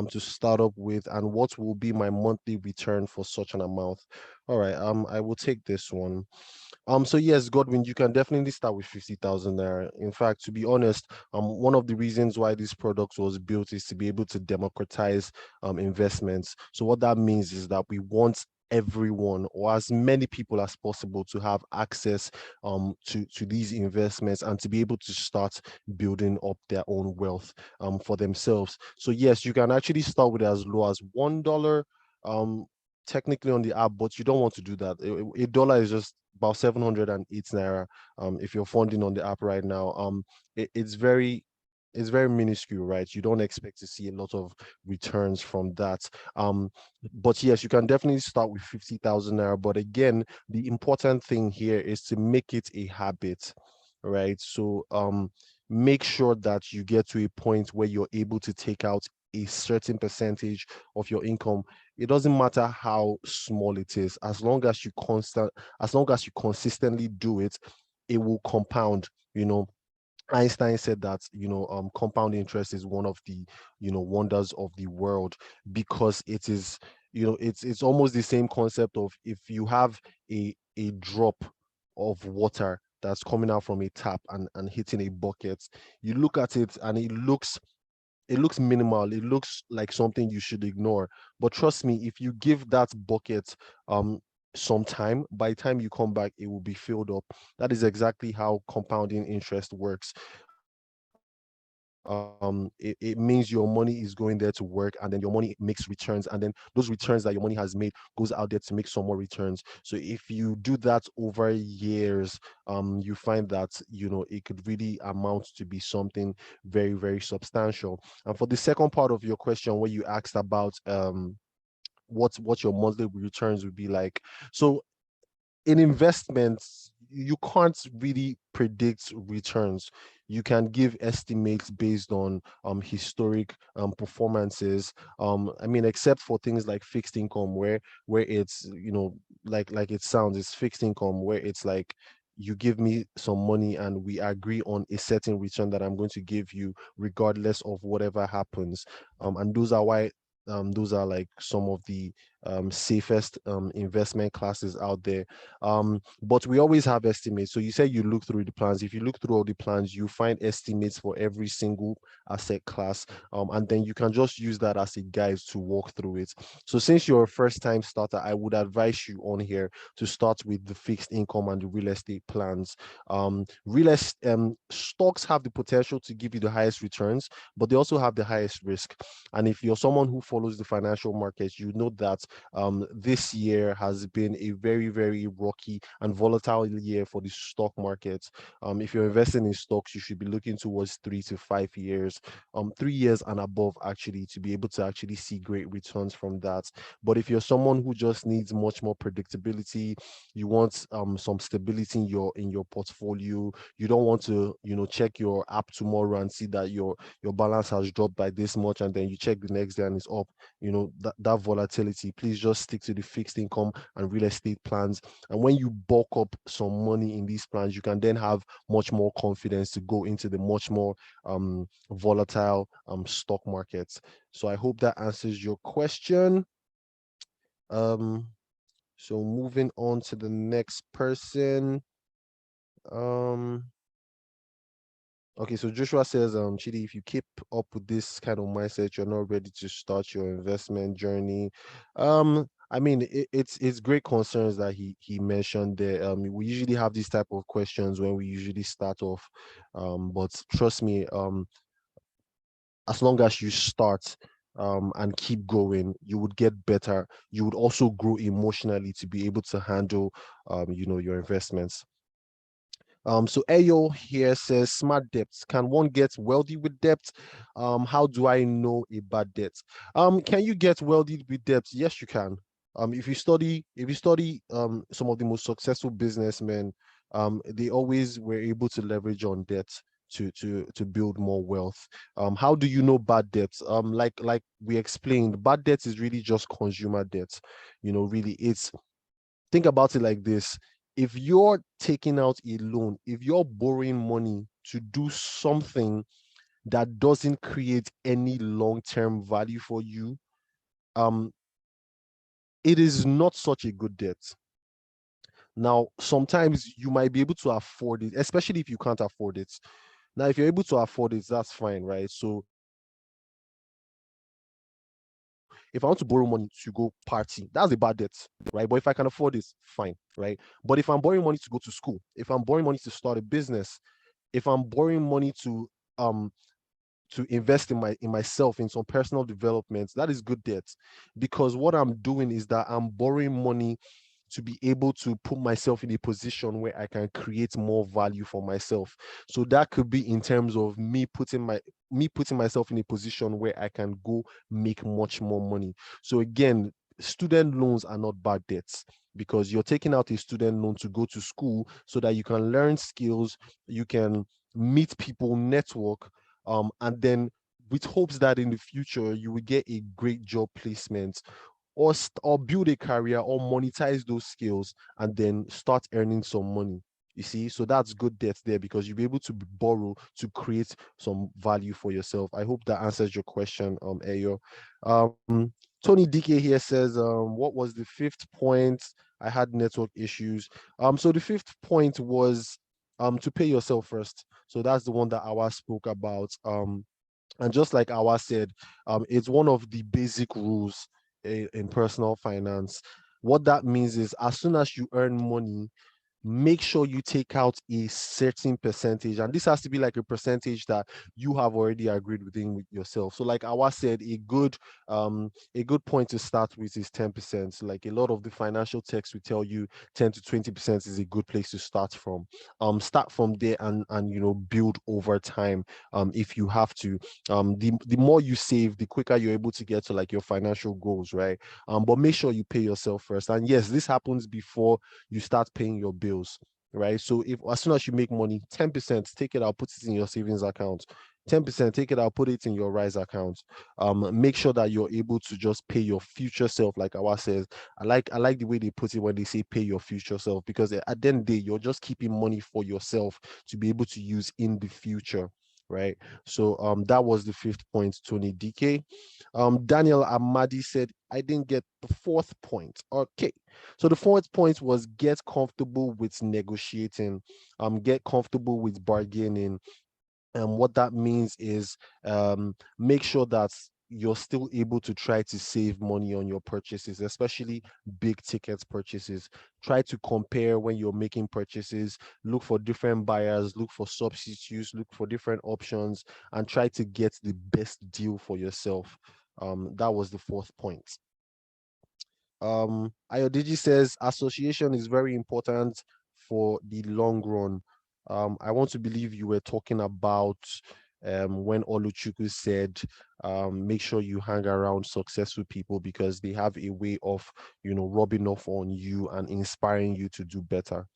Speaker 1: to start up with, and what will be my monthly return for such an amount? All right, I will take this one. So yes, Godwin, you can definitely start with 50,000 naira. In fact, to be honest, one of the reasons why this product was built is to be able to democratize investments. So what that means is that we want everyone, or as many people as possible, to have access to these investments and to be able to start building up their own wealth for themselves. So yes, you can actually start with as low as $1 technically on the app, but you don't want to do that. A dollar is just about 708 naira if you're funding on the app right now. It's very minuscule, right? You don't expect to see a lot of returns from that. But yes, you can definitely start with 50,000 naira. But again, the important thing here is to make it a habit, right? So make sure that you get to a point where you're able to take out a certain percentage of your income. It doesn't matter how small it is, as long as you consistently do it, it will compound. Einstein said that compound interest is one of the wonders of the world, because it is it's almost the same concept of, if you have a drop of water that's coming out from a tap and hitting a bucket, you look at it and it looks minimal, it looks like something you should ignore. But trust me, if you give that bucket some time, by the time you come back, it will be filled up. That is exactly how compounding interest works. It means your money is going there to work, and then your money makes returns, and then those returns that your money has made goes out there to make some more returns. So if you do that over years, you find that it could really amount to be something very, very substantial. And for the second part of your question, where you asked about what your monthly returns would be like, so in investments, you can't really predict returns. You can give estimates based on historic performances. I mean, except for things like fixed income, where it's like it sounds, it's fixed income, where it's like, you give me some money and we agree on a certain return that I'm going to give you regardless of whatever happens. And those are why those are like some of the safest investment classes out there. But we always have estimates. So you say you look through the plans. If you look through all the plans, you find estimates for every single asset class, and then you can just use that as a guide to walk through it. So since you're a first time starter, I would advise you on here to start with the fixed income and the real estate plans. Stocks have the potential to give you the highest returns, but they also have the highest risk. And if you're someone who follows the financial markets, you know that this year has been a very, very rocky and volatile year for the stock market. If you're investing in stocks, you should be looking towards 3 to 5 years, 3 years and above, actually, to be able to actually see great returns from that. But if you're someone who just needs much more predictability, you want some stability in your portfolio, you don't want to, check your app tomorrow and see that your balance has dropped by this much, and then you check the next day and it's up, that volatility. Please just stick to the fixed income and real estate plans. And when you bulk up some money in these plans, you can then have much more confidence to go into the much more volatile stock markets. So I hope that answers your question. So moving on to the next person. Okay, so Joshua says, Chidi, if you keep up with this kind of mindset, you're not ready to start your investment journey. I mean, it's great concerns that he mentioned there. We usually have these type of questions when we usually start off. But trust me, as long as you start and keep going, you would get better. You would also grow emotionally to be able to handle your investments. So Ayo here says, smart debts. Can one get wealthy with debt? How do I know a bad debt? Can you get wealthy with debt? Yes, you can. If you study some of the most successful businessmen, they always were able to leverage on debt to build more wealth. How do you know bad debts? Like we explained, bad debt is really just consumer debt. Really, think about it like this. If you're taking out a loan, if you're borrowing money to do something that doesn't create any long-term value for you, it is not such a good debt. Now, sometimes you might be able to afford it, especially if you can't afford it. Now, if you're able to afford it, that's fine, right? So if I want to borrow money to go party, that's a bad debt, right? But if I can afford it, fine, right? But if I'm borrowing money to go to school, if I'm borrowing money to start a business, if I'm borrowing money to invest in myself, in some personal development, that is good debt. Because what I'm doing is that I'm borrowing money to be able to put myself in a position where I can create more value for myself. So that could be in terms of me putting myself in a position where I can go make much more money. So again, student loans are not bad debts, because you're taking out a student loan to go to school so that you can learn skills, you can meet people, network, and then with hopes that in the future you will get a great job placement, or build a career, or monetize those skills and then start earning some money. You see, so that's good debt there, because you'll be able to borrow to create some value for yourself. I hope that answers your question, Ayo. Tony DK here says, what was the fifth point? I had network issues. So the fifth point was to pay yourself first. So that's the one that Awa spoke about. And just like Awa said, it's one of the basic rules in personal finance. What that means is, as soon as you earn money, make sure you take out a certain percentage, and this has to be like a percentage that you have already agreed with yourself. So like Awa said, a good point to start with is 10%. Like a lot of the financial texts will tell you 10 to 20% is a good place to start from. Start from there and build over time. If you have to, the more you save, the quicker you're able to get to like your financial goals, right? But make sure you pay yourself first. And yes, this happens before you start paying your bills, right? So if as soon as you make money, 10% take it out, put it in your savings account. 10% take it out, put it in your rise account. Make sure that you're able to just pay your future self, like Awa says. I like the way they put it when they say pay your future self, because at the end of the day, you're just keeping money for yourself to be able to use in the future, right? So that was the 5th point, Tony DK. Daniel Amadi said, I didn't get the 4th point. Okay. So the 4th point was get comfortable with negotiating, get comfortable with bargaining. And what that means is make sure that you're still able to try to save money on your purchases, especially big ticket purchases. Try to compare when you're making purchases, look for different buyers, look for substitutes, look for different options, and try to get the best deal for yourself. That was the 4th point. Ayodiji says association is very important for the long run. I want to believe you were talking about when Oluchuku said, make sure you hang around successful people because they have a way of, rubbing off on you and inspiring you to do better.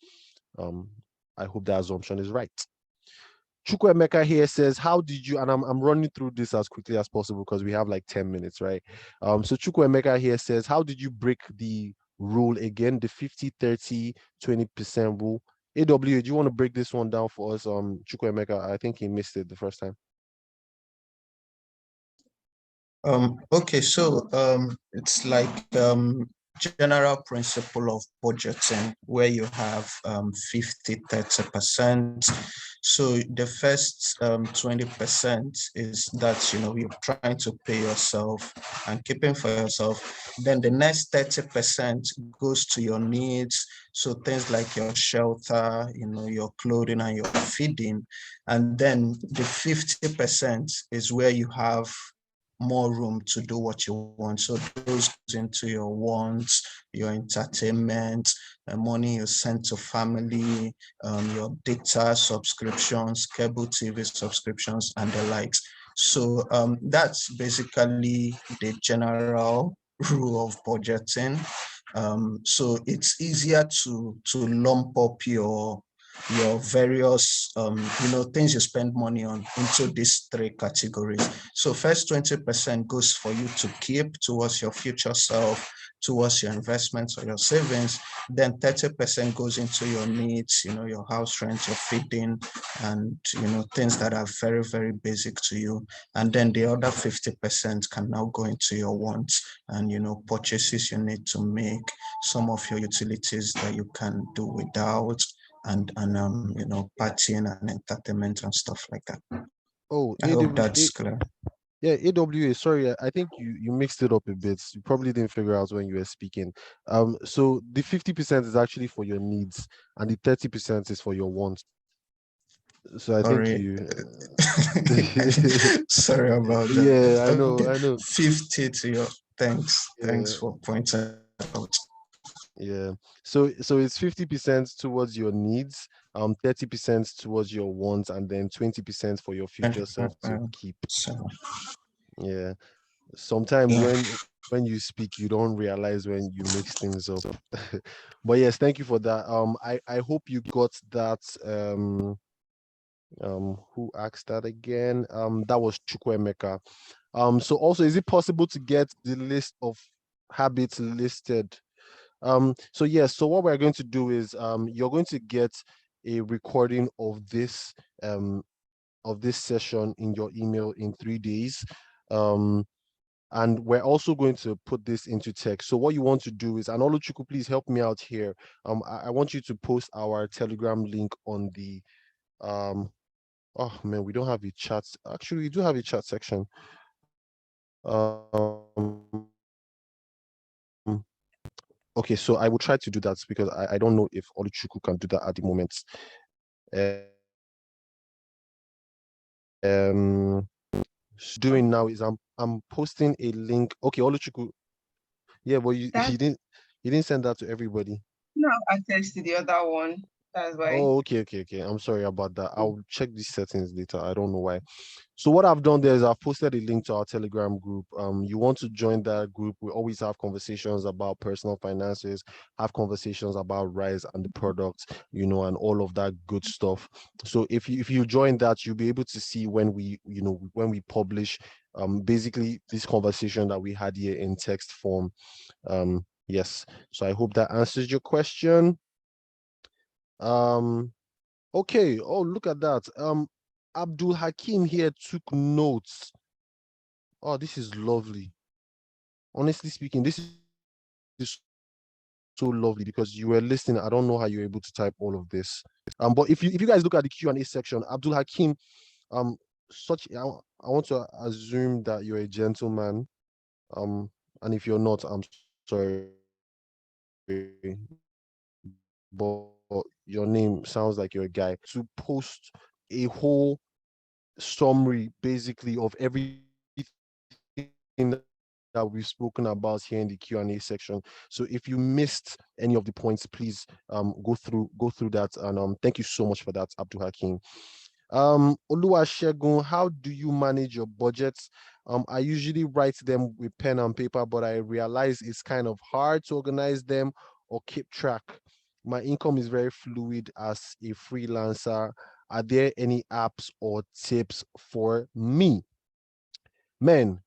Speaker 1: I hope that assumption is right. Chukwemeka here says, how did you, and I'm running through this as quickly as possible because we have like 10 minutes, right? So Chukwemeka here says, how did you break the rule again, the 50-30-20% rule? AW, do you want to break this one down for us? Chukwemeka, I think he missed it the first time.
Speaker 3: Okay, so it's like general principle of budgeting where you have 50-30%. So the first 20% is that you're trying to pay yourself and keeping for yourself. Then the next 30% goes to your needs. So things like your shelter, your clothing and your feeding. And then the 50% is where you have more room to do what you want. So those into your wants, your entertainment, the money you send to family, your data subscriptions, cable TV subscriptions, and the likes. So that's basically the general rule of budgeting. So it's easier to lump up your various things you spend money on into these 3 categories. So first 20% goes for you to keep towards your future self, towards your investments or your savings. Then 30% goes into your needs, your house rent, your feeding, and things that are very, very basic to you. And then the other 50% can now go into your wants and purchases you need to make, some of your utilities that you can do without, and partying and entertainment and stuff like that.
Speaker 1: Oh,
Speaker 3: I hope that's clear.
Speaker 1: Yeah, AWA, sorry, I think you mixed it up a bit. You probably didn't figure out when you were speaking. So the 50% is actually for your needs and the 30% is for your wants. So I think you
Speaker 3: sorry about that.
Speaker 1: Yeah, I know.
Speaker 3: 50 to your thanks.
Speaker 1: Yeah.
Speaker 3: Thanks for pointing out.
Speaker 1: Yeah. So it's 50% towards your needs, 30% towards your wants, and then 20% for your future self to keep. Yeah. Sometimes when you speak, you don't realize when you mix things up. But yes, thank you for that. I hope you got that. Who asked that again? That was Chukwemeka. So also, is it possible to get the list of habits listed? So yes, so what we're going to do is you're going to get a recording of this session in your email in 3 days. And we're also going to put this into text. So what you want to do is, and Oluchuku, please help me out here. I want you to post our Telegram link on the oh man, we don't have a chat. Actually, we do have a chat section. Okay, so I will try to do that because I don't know if Oluchuku can do that at the moment. Doing now is I'm posting a link. Okay, Oluchuku. Yeah, but you didn't send that to everybody.
Speaker 2: No, I texted the other one. That's why.
Speaker 1: Oh, okay. I'm sorry about that. I'll check these settings later. I don't know why. So what I've done there is I've posted a link to our Telegram group. You want to join that group. We always have conversations about personal finances, have conversations about Rise and the products, and all of that good stuff. So if you join that, you'll be able to see when we publish basically this conversation that we had here in text form. Yes. So I hope that answers your question. Okay. Oh, look at that. Abdul Hakim here took notes. Oh, this is lovely. Honestly speaking, this is so lovely because you were listening. I don't know how you're able to type all of this. But if you guys look at the Q&A section, Abdul Hakim, I want to assume that you're a gentleman. And if you're not, I'm sorry. But your name sounds like you're a guy. To post a whole summary basically of everything that we've spoken about here in the Q&A section. So if you missed any of the points, please go through that. And thank you so much for that, Abdul Hakim. Oluwasegun, how do you manage your budgets? I usually write them with pen and paper, but I realize it's kind of hard to organize them or keep track. My income is very fluid as a freelancer. Are there any apps or tips for me? Men,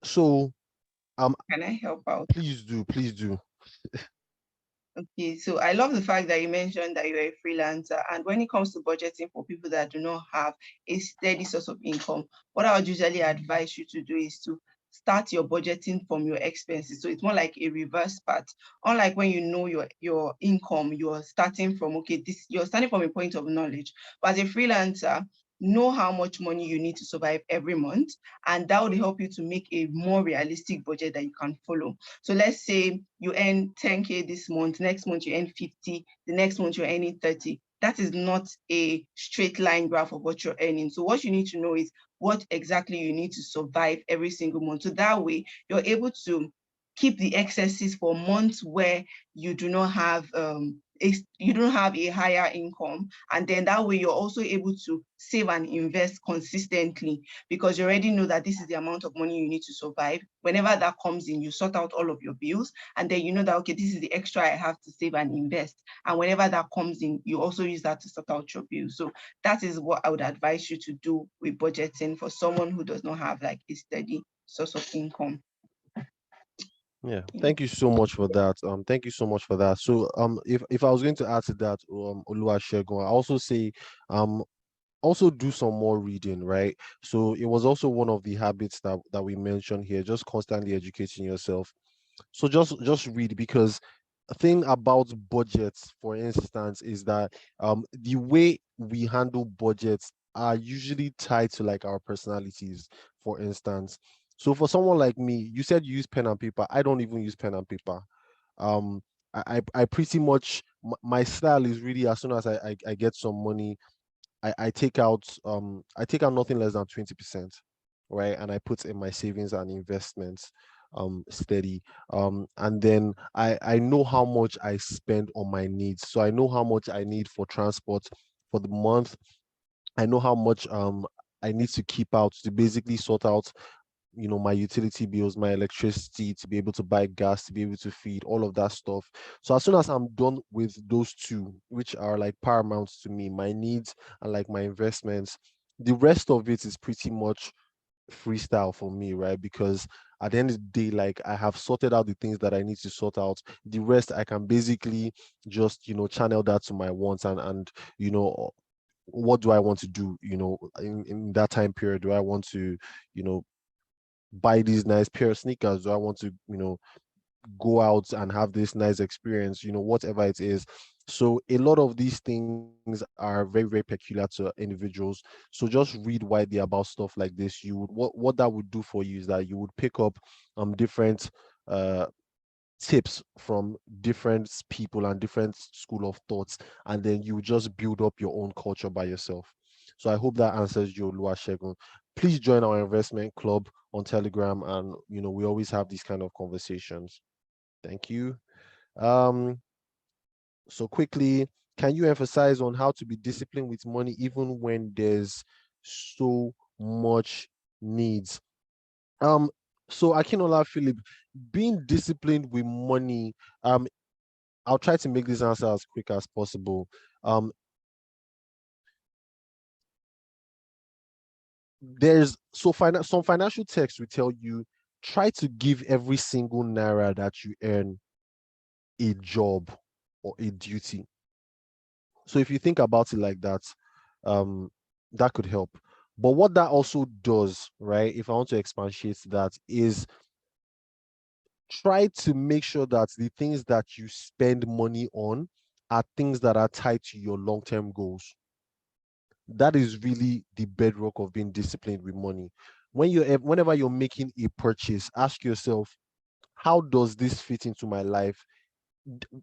Speaker 1: so
Speaker 2: Can I help out?
Speaker 1: please do.
Speaker 2: Okay, so I love the fact that you mentioned that you're a freelancer. And when it comes to budgeting for people that do not have a steady source of income, what I would usually advise you to do is to start your budgeting from your expenses. So it's more like a reverse path. Unlike when you know your income, you're starting from, okay, you're starting from a point of knowledge. But as a freelancer, know how much money you need to survive every month, and that would help you to make a more realistic budget that you can follow. So let's say you earn 10K this month, next month you earn 50, the next month you're earning 30. That is not a straight line graph of what you're earning. So what you need to know is what exactly you need to survive every single month. So that way you're able to keep the excesses for months where you do not have a higher income, and then that way you're also able to save and invest consistently, because you already know that this is the amount of money you need to survive. Whenever that comes in, you sort out all of your bills, and then you know that, okay, this is the extra I have to save and invest. And whenever that comes in, you also use that to sort out your bills. So that is what I would advise you to do with budgeting for someone who does not have like a steady source of income.
Speaker 1: Yeah, thank you so much for that. Thank you so much for that. So if I was going to add to that, Oluwasegun, I also say also do some more reading, right? So it was also one of the habits that we mentioned here, just constantly educating yourself. So just read, because a thing about budgets, for instance, is that the way we handle budgets are usually tied to like our personalities, for instance. So for someone like me, you said you use pen and paper. I don't even use pen and paper. um I pretty much, my style is really, as soon as I get some money, I take out nothing less than 20%, right? And I put in my savings and investments steady. And then I know how much I spend on my needs. So I know how much I need for transport for the month. I know how much I need to keep out to basically sort out, my utility bills, my electricity, to be able to buy gas, to be able to feed, all of that stuff. So as soon as I'm done with those two, which are like paramount to me, my needs and like my investments, the rest of it is pretty much freestyle for me, right? Because at the end of the day, like, I have sorted out the things that I need to sort out. The rest I can basically just, channel that to my wants, and what do I want to do, in that time period? Do I want to, you know buy these nice pair of sneakers? Do I want to, go out and have this nice experience, whatever it is? So a lot of these things are very, very peculiar to individuals. So just read widely about stuff like this. What that would do for you is that you would pick up different uh tips from different people and different school of thoughts, and then you just build up your own culture by yourself. So I hope that answers you, Oluwasegun. Please join our investment club on Telegram, and we always have these kind of conversations. Thank you. um so quickly, can you emphasize on how to be disciplined with money even when there's so much needs? um so Akinola Philip, being disciplined with money, um I'll try to make this answer as quick as possible. Um, some financial texts will tell you, try to give every single naira that you earn a job or a duty. So if you think about it like that, um, that could help. But what that also does, right, if I want to expatiate that, is try to make sure that the things that you spend money on are things that are tied to your long-term goals. That is really the bedrock of being disciplined with money. Whenever you're making a purchase, ask yourself, how does this fit into my life?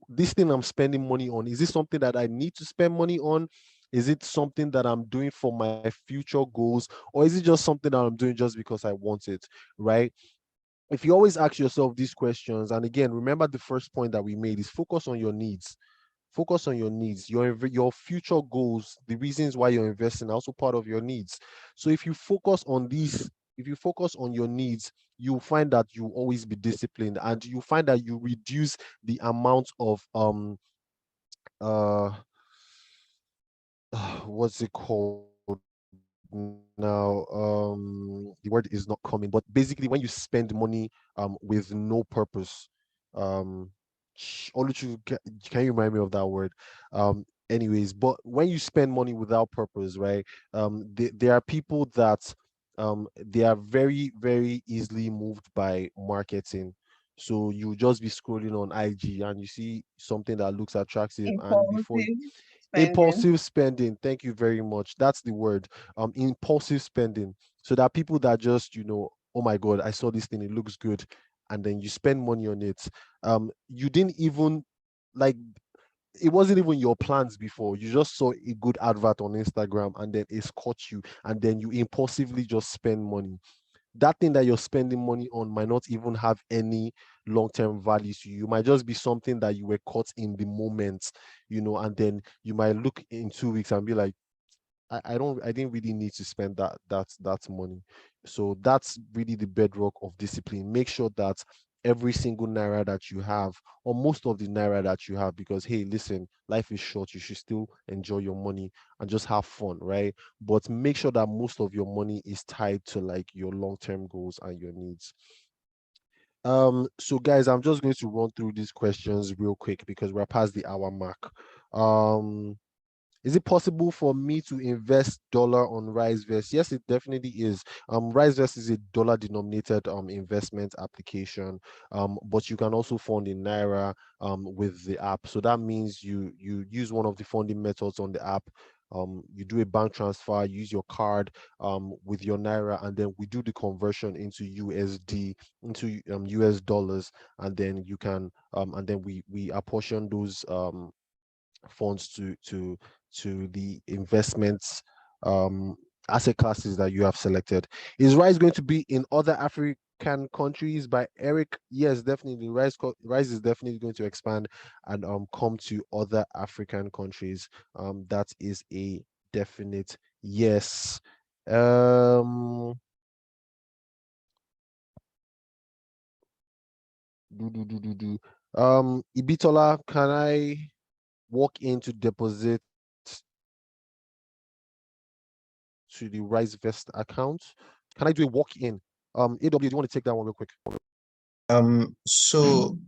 Speaker 1: This thing I'm spending money on, is this something that I need to spend money on? Is it something that I'm doing for my future goals, or is it just something that I'm doing just because I want it, right? If you always ask yourself these questions, and again, remember the first point that we made is focus on your needs. Focus on your needs, your future goals, the reasons why you're investing, are also part of your needs. So if you focus on these, if you focus on your needs, you'll find that you always be disciplined, and you find that you reduce the amount of uh what's it called now, the word is not coming, but basically when you spend money with no purpose, um Oluchu, can you remind me of that word? Anyways, but when you spend money without purpose, right, there are people that they are very, very easily moved by marketing. So you just be scrolling on IG and you see something that looks attractive, and before
Speaker 2: Impulsive spending.
Speaker 1: impulsive spending, thank you very much, that's the word. Impulsive spending. So there are people that just, oh my god, I saw this thing, it looks good, and then you spend money on it. You didn't even, like, it wasn't even your plans before. You just saw a good advert on Instagram and then it's caught you, and then you impulsively just spend money. That thing that you're spending money on might not even have any long-term value to you. It might just be something that you were caught in the moment, and then you might look in 2 weeks and be like, I didn't really need to spend that money. So that's really the bedrock of discipline. Make sure that every single naira that you have, or most of the naira that you have, because hey, listen, life is short, you should still enjoy your money and just have fun, right? But make sure that most of your money is tied to like your long-term goals and your needs. So guys, I'm just going to run through these questions real quick because we're past the hour mark. um is it possible for me to invest dollar on RiseVest? Yes, it definitely is. RiseVest is a dollar denominated investment application, but you can also fund in Naira with the app. So that means you use one of the funding methods on the app. You do a bank transfer, use your card with your Naira, and then we do the conversion into USD, into US dollars, and then you can and then we apportion those funds to the investments asset classes that you have selected. Is Rise going to be in other African countries? By Eric? Yes, definitely. Rise is definitely going to expand and come to other African countries. That is a definite yes. Ibitola, can I walk in to deposit to the RiseVest account? Can I do a walk-in? AW, do you want to take that one real quick?
Speaker 3: So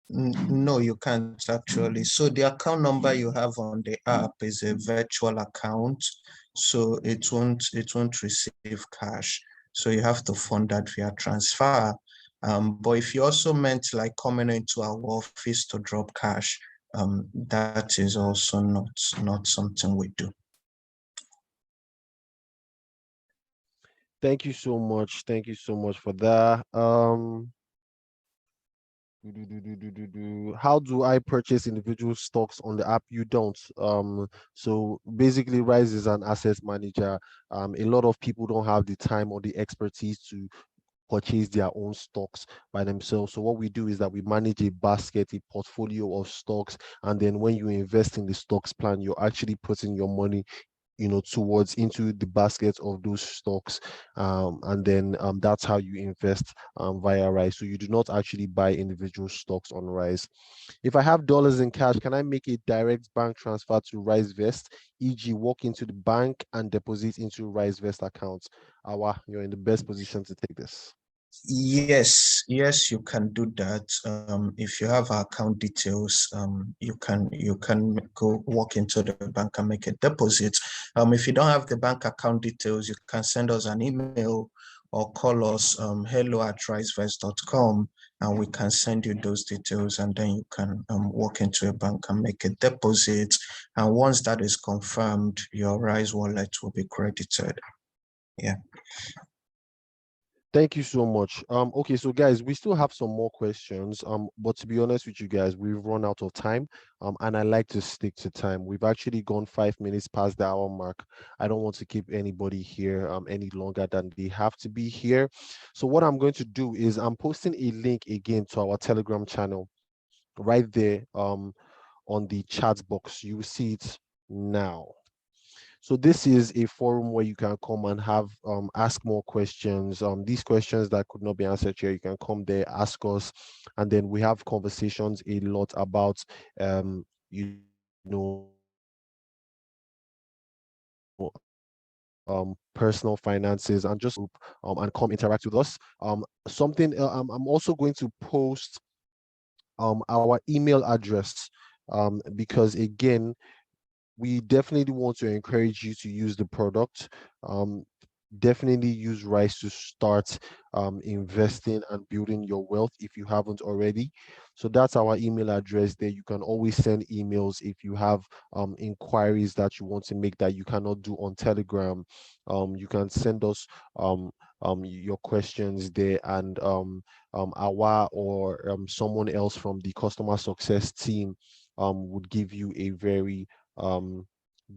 Speaker 3: no, you can't actually. So the account number you have on the app is a virtual account, so it won't receive cash. So you have to fund that via transfer. But if you also meant like coming into our office to drop cash, that is also not something we do.
Speaker 1: Thank you so much. Thank you so much for that. How do I purchase individual stocks on the app? You don't. So basically, Rise is an asset manager. A lot of people don't have the time or the expertise to purchase their own stocks by themselves. So what we do is that we manage a basket, a portfolio of stocks, and then when you invest in the stocks plan, you're actually putting your money towards into the basket of those stocks, and then that's how you invest via Rise. So you do not actually buy individual stocks on Rise. If I have dollars in cash, can I make a direct bank transfer to RiseVest, e.g. walk into the bank and deposit into RiseVest accounts? Awa, you're in the best position to take this.
Speaker 3: Yes, yes, you can do that. If you have our account details, you can go walk into the bank and make a deposit. If you don't have the bank account details, you can send us an email or call us hello@risevest.com, and we can send you those details, and then you can walk into a bank and make a deposit. And once that is confirmed, your Rise wallet will be credited. Yeah.
Speaker 1: Thank you so much. Okay, so guys, we still have some more questions. But to be honest with you guys, we've run out of time. And I like to stick to time. We've actually gone 5 minutes past the hour mark. I don't want to keep anybody here any longer than they have to be here. So what I'm going to do is I'm posting a link again to our Telegram channel right there on the chat box. You will see it now. So this is a forum where you can come and have ask more questions. These questions that could not be answered here, you can come there, ask us, and then we have conversations a lot about you know personal finances and just and come interact with us. I'm also going to post our email address because again we definitely want to encourage you to use the product. Um, Definitely use Rise to start investing and building your wealth if you haven't already. So that's our email address there. You can always send emails if you have inquiries that you want to make that you cannot do on Telegram. You can send us your questions there, and Awa or someone else from the customer success team would give you a very um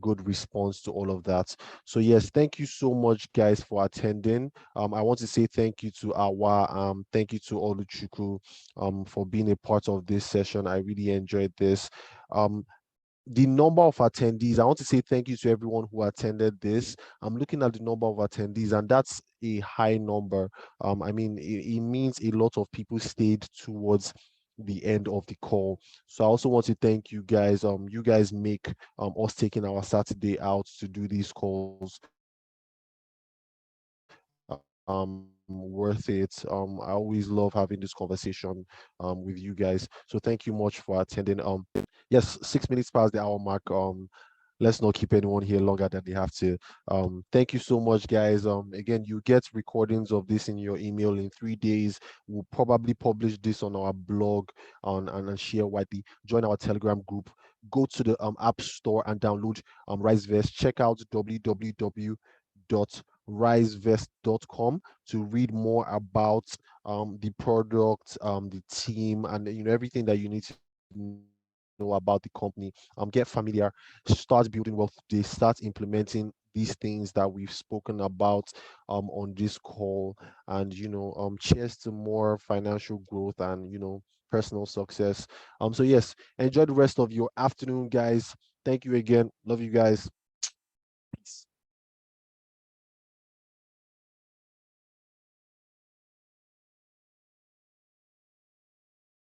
Speaker 1: good response to all of that. So yes, thank you so much guys for attending. I want to say thank you to Awa, thank you to Oluchuku for being a part of this session. I really enjoyed this. The number of attendees, I want to say thank you to everyone who attended this. I'm looking at the number of attendees, and that's a high number. I mean, it means a lot of people stayed towards the end of the call. So I also want to thank you guys. You guys make us taking our Saturday out to do these calls worth it. I always love having this conversation with you guys. So thank you much for attending. Yes, 6 minutes past the hour mark. Let's not keep anyone here longer than they have to. Thank you so much, guys. Again, you get recordings of this in your email in 3 days. We'll probably publish this on our blog and share widely. Join our Telegram group. Go to the App Store and download RiseVest. Check out www.risevest.com to read more about the product, the team, and everything that you need to know about the company. Get familiar, start building wealth today, start implementing these things that we've spoken about on this call, and cheers to more financial growth and personal success. So yes, enjoy the rest of your afternoon, guys. Thank you again. Love you guys.